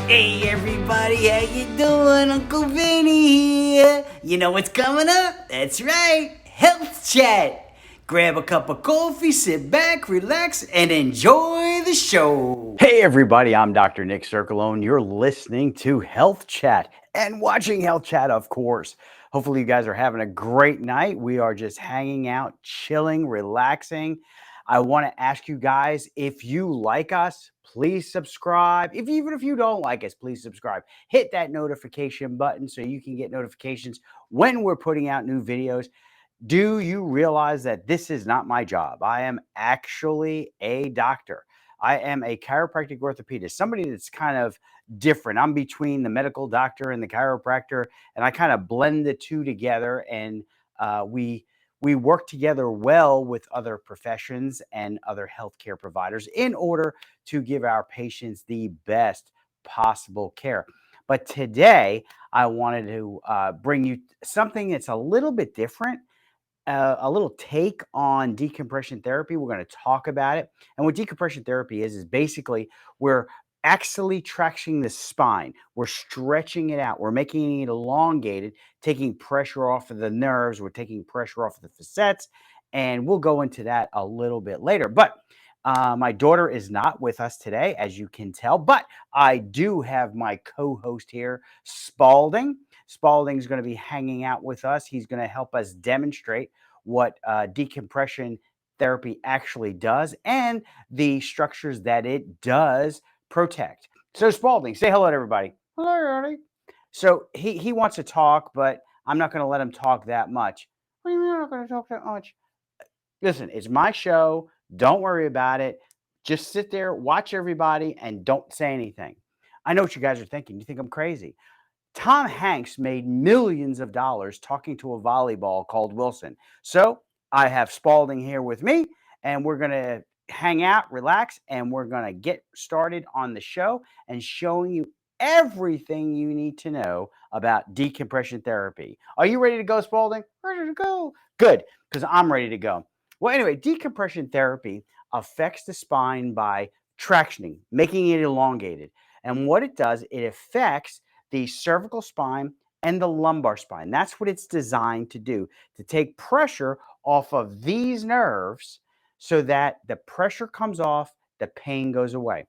Hey everybody, how you doing? Uncle Vinny here. You know what's coming up? That's right, Health Chat. Grab a cup of coffee, sit back, relax, and enjoy the show. Hey everybody, I'm Dr. Nick Circolone. You're listening to Health Chat and watching Health Chat, of course. Hopefully you guys are having a great night. We are just hanging out, chilling, relaxing. I want to ask you guys, if you like us, please subscribe. Even if you don't like us, please subscribe. Hit that notification button so you can get notifications when we're putting out new videos. Do you realize that this is not my job? I am actually a doctor. I am a chiropractic orthopedist, somebody that's kind of different. I'm between the medical doctor and the chiropractor, and I kind of blend the two together. And we work together well with other professions and other healthcare providers in order to give our patients the best possible care. But today, I wanted to bring you something that's a little bit different, a little take on decompression therapy. We're going to talk about it. And what decompression therapy is basically we're axially tractioning the spine. We're stretching it out. We're making it elongated, taking pressure off of the nerves. We're taking pressure off of the facets. And we'll go into that a little bit later. But my daughter is not with us today, as you can tell, but I do have my co-host here, Spalding. Spalding's going to be hanging out with us. He's going to help us demonstrate what decompression therapy actually does and the structures that it does protect. So, Spalding, say hello to everybody. Hello, everybody. So he wants to talk, but I'm not going to let him talk that much. What do you mean I'm not going to talk that much? Listen, it's my show. Don't worry about it. Just sit there, watch everybody, and don't say anything. I know what you guys are thinking. You think I'm crazy. Tom Hanks made millions of dollars talking to a volleyball called Wilson. So I have Spalding here with me, and we're going to hang out, relax, and we're going to get started on the show and showing you everything you need to know about decompression therapy. Are you ready to go, Spalding? Ready to go. Good, because I'm ready to go. Well, anyway, decompression therapy affects the spine by tractioning, making it elongated. And what it does, it affects the cervical spine and the lumbar spine. That's what it's designed to do, to take pressure off of these nerves so that the pressure comes off, the pain goes away.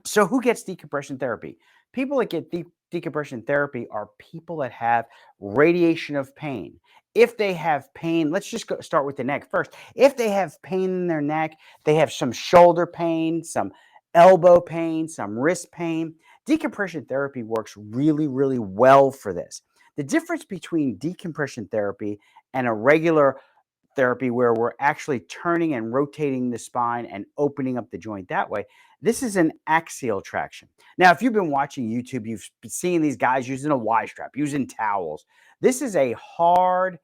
So, who gets decompression therapy? People that get decompression therapy are people that have radiation of pain. If they have pain, let's just start with the neck first. If they have pain in their neck, they have some shoulder pain, some elbow pain, some wrist pain. Decompression therapy works really, really well for this. The difference between decompression therapy and a regular therapy where we're actually turning and rotating the spine and opening up the joint that way. This is an axial traction. Now, if you've been watching YouTube, you've seen these guys using a Y strap, using towels. This is a hard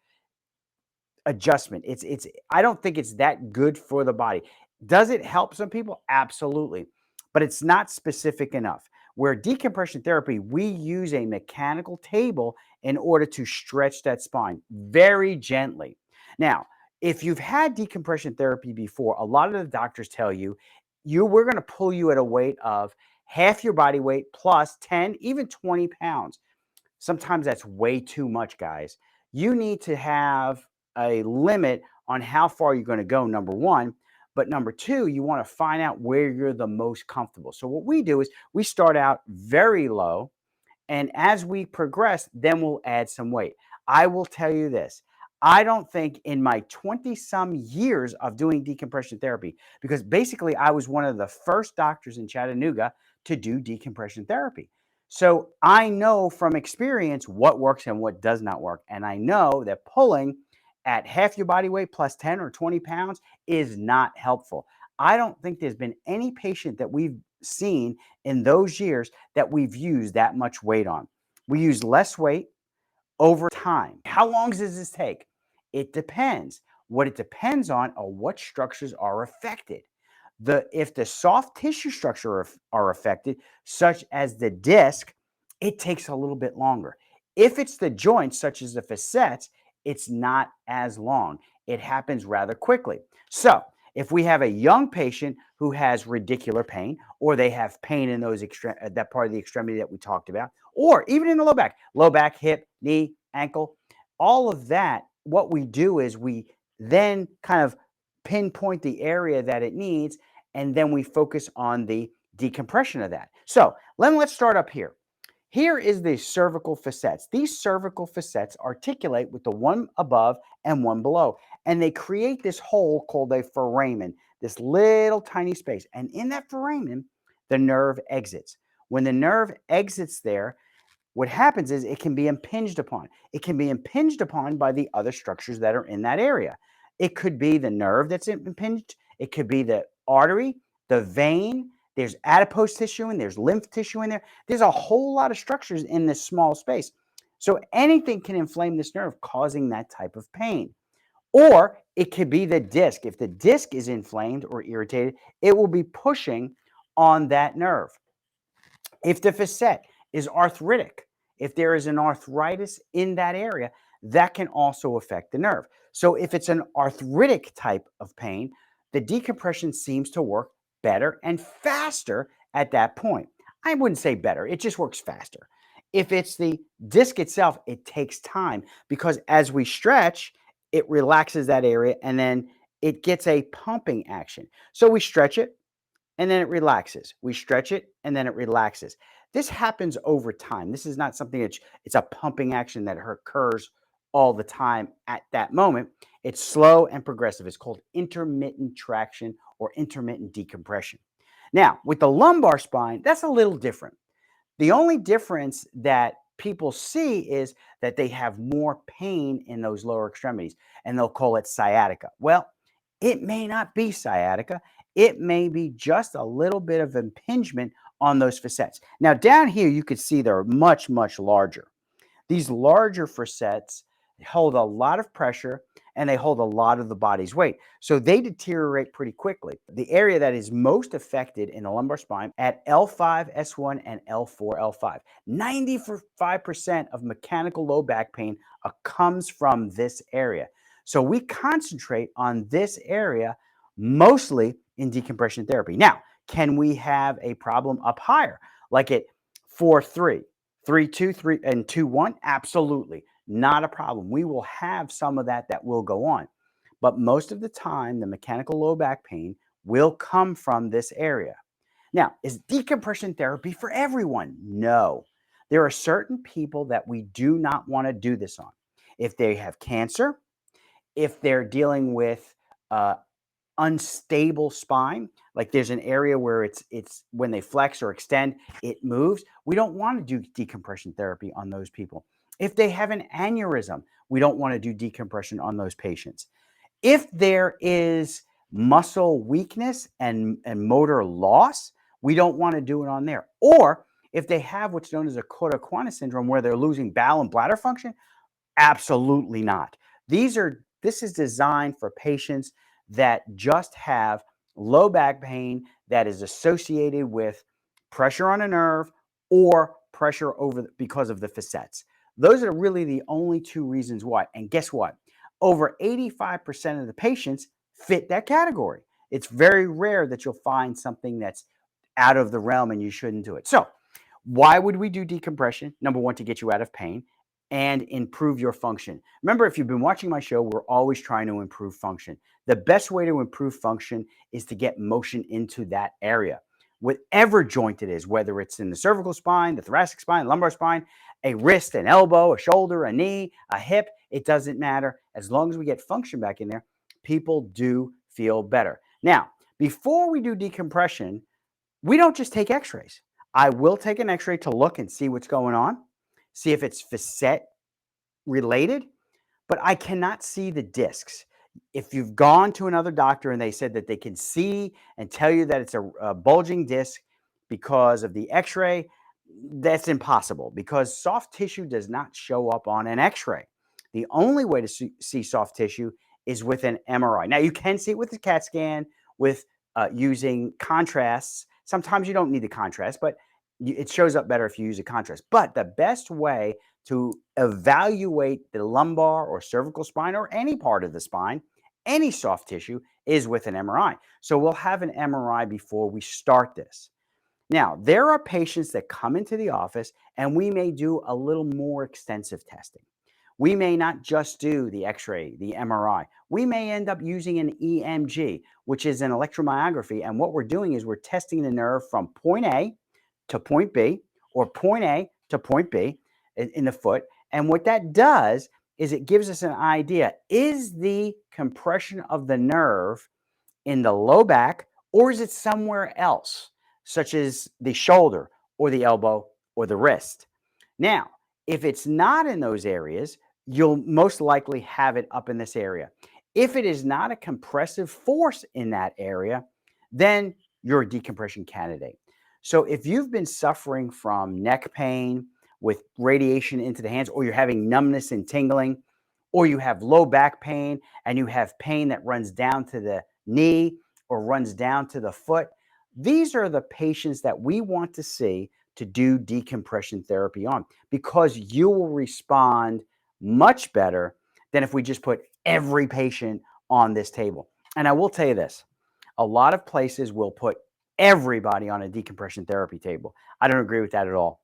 adjustment. It's I don't think it's that good for the body. Does it help some people? Absolutely. But it's not specific enough. Where decompression therapy, we use a mechanical table in order to stretch that spine very gently. Now, if you've had decompression therapy before, a lot of the doctors tell you, we're going to pull you at a weight of half your body weight plus 10, even 20 pounds. Sometimes that's way too much, guys. You need to have a limit on how far you're going to go, number one. But number two, you want to find out where you're the most comfortable. So, what we do is we start out very low. And as we progress, then we'll add some weight. I will tell you this. I don't think in my 20 some years of doing decompression therapy, because basically I was one of the first doctors in Chattanooga to do decompression therapy. So I know from experience what works and what does not work. And I know that pulling at half your body weight plus 10 or 20 pounds is not helpful. I don't think there's been any patient that we've seen in those years that we've used that much weight on. We use less weight over time. How long does this take? It depends. What it depends on are what structures are affected. If the soft tissue structure are affected, such as the disc, it takes a little bit longer. If it's the joints, such as the facets, it's not as long. It happens rather quickly. So, if we have a young patient who has radicular pain, or they have pain in those that part of the extremity that we talked about, or even in the low back, hip, knee, ankle, all of that. What we do is we then kind of pinpoint the area that it needs, and then we focus on the decompression of that. So let's start up here. Here is the cervical facets. These cervical facets articulate with the one above and one below, and they create this hole called a foramen, this little tiny space. And in that foramen, the nerve exits. When the nerve exits there, what happens is it can be impinged upon. It can be impinged upon by the other structures that are in that area. It could be the nerve that's impinged. It could be the artery, the vein. There's adipose tissue and there's lymph tissue in there. There's a whole lot of structures in this small space. So anything can inflame this nerve, causing that type of pain. Or it could be the disc. If the disc is inflamed or irritated, it will be pushing on that nerve. If the facet is arthritic, if there is an arthritis in that area, that can also affect the nerve. So if it's an arthritic type of pain, the decompression seems to work better and faster at that point. I wouldn't say better, it just works faster. If it's the disc itself, it takes time because as we stretch, it relaxes that area and then it gets a pumping action. So we stretch it, and then it relaxes. We stretch it and then it relaxes. This happens over time. This is not something it's a pumping action that occurs all the time at that moment. It's slow and progressive. It's called intermittent traction or intermittent decompression. Now, with the lumbar spine, that's a little different. The only difference that people see is that they have more pain in those lower extremities, and they'll call it sciatica. Well, it may not be sciatica. It may be just a little bit of impingement on those facets. Now, down here, you could see they're much, much larger. These larger facets hold a lot of pressure and they hold a lot of the body's weight. So they deteriorate pretty quickly. The area that is most affected in the lumbar spine at L5, S1, and L4, L5. 95% of mechanical low back pain comes from this area. So we concentrate on this area mostly in decompression therapy. Now, can we have a problem up higher, like at 4-3, 3-2, 3 and 2-1? Absolutely, not a problem. We will have some of that will go on, but most of the time, the mechanical low back pain will come from this area. Now, is decompression therapy for everyone? No. There are certain people that we do not want to do this on. If they have cancer, if they're dealing with unstable spine, like there's an area where it's when they flex or extend, it moves. We don't want to do decompression therapy on those people. If they have an aneurysm, we don't want to do decompression on those patients. If there is muscle weakness and motor loss, we don't want to do it on there. Or if they have what's known as a Coda-Quana syndrome where they're losing bowel and bladder function, absolutely not. This is designed for patients that just have low back pain that is associated with pressure on a nerve or pressure because of the facets. Those are really the only two reasons why. And guess what? Over 85% of the patients fit that category. It's very rare that you'll find something that's out of the realm and you shouldn't do it. So why would we do decompression? Number one, to get you out of pain and improve your function. Remember, if you've been watching my show, we're always trying to improve function. The best way to improve function is to get motion into that area. Whatever joint it is, whether it's in the cervical spine, the thoracic spine, lumbar spine, a wrist, an elbow, a shoulder, a knee, a hip, it doesn't matter. As long as we get function back in there, people do feel better. Now, before we do decompression, we don't just take x-rays. I will take an x-ray to look and see what's going on, see if it's facet related, but I cannot see the discs. If you've gone to another doctor and they said that they can see and tell you that it's a bulging disc because of the x-ray, that's impossible because soft tissue does not show up on an x-ray. The only way to see soft tissue is with an MRI. Now, you can see it with the CAT scan with using contrasts. Sometimes you don't need the contrast, but it shows up better if you use a contrast. But the best way to evaluate the lumbar or cervical spine or any part of the spine any soft tissue is with an MRI. So we'll have an MRI before we start this. Now, there are patients that come into the office and we may do a little more extensive testing. We may not just do the x-ray, the MRI. We may end up using an EMG, which is an electromyography. And what we're doing is we're testing the nerve from point A to point B or point A to point B in the foot. And what that does is it gives us an idea. Is the compression of the nerve in the low back, or is it somewhere else, such as the shoulder or the elbow or the wrist? Now, if it's not in those areas, you'll most likely have it up in this area. If it is not a compressive force in that area, then you're a decompression candidate. So if you've been suffering from neck pain with radiation into the hands, or you're having numbness and tingling, or you have low back pain and you have pain that runs down to the knee or runs down to the foot, these are the patients that we want to see to do decompression therapy on, because you will respond much better than if we just put every patient on this table. And I will tell you this, a lot of places will put everybody on a decompression therapy table. I don't agree with that at all.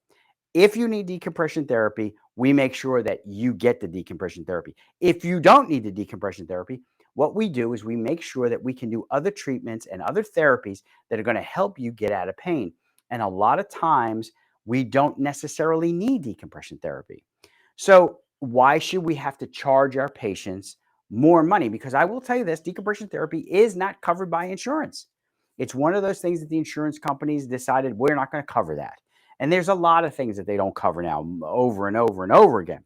If you need decompression therapy, we make sure that you get the decompression therapy. If you don't need the decompression therapy, what we do is we make sure that we can do other treatments and other therapies that are going to help you get out of pain. And a lot of times we don't necessarily need decompression therapy. So why should we have to charge our patients more money? Because I will tell you this, decompression therapy is not covered by insurance. It's one of those things that the insurance companies decided we're not going to cover that. And there's a lot of things that they don't cover now over and over and over again.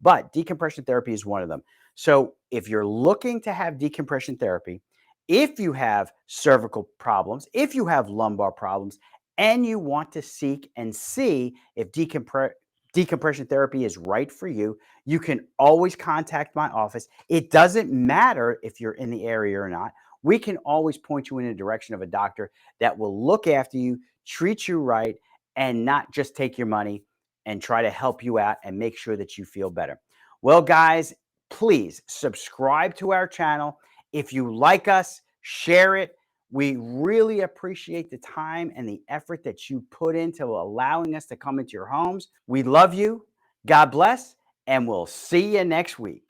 But decompression therapy is one of them. So if you're looking to have decompression therapy, if you have cervical problems, if you have lumbar problems, and you want to seek and see if decompression therapy is right for you, you can always contact my office. It doesn't matter if you're in the area or not. We can always point you in the direction of a doctor that will look after you, treat you right, and not just take your money and try to help you out and make sure that you feel better. Well, guys, please subscribe to our channel. If you like us, share it. We really appreciate the time and the effort that you put into allowing us to come into your homes. We love you. God bless, and we'll see you next week.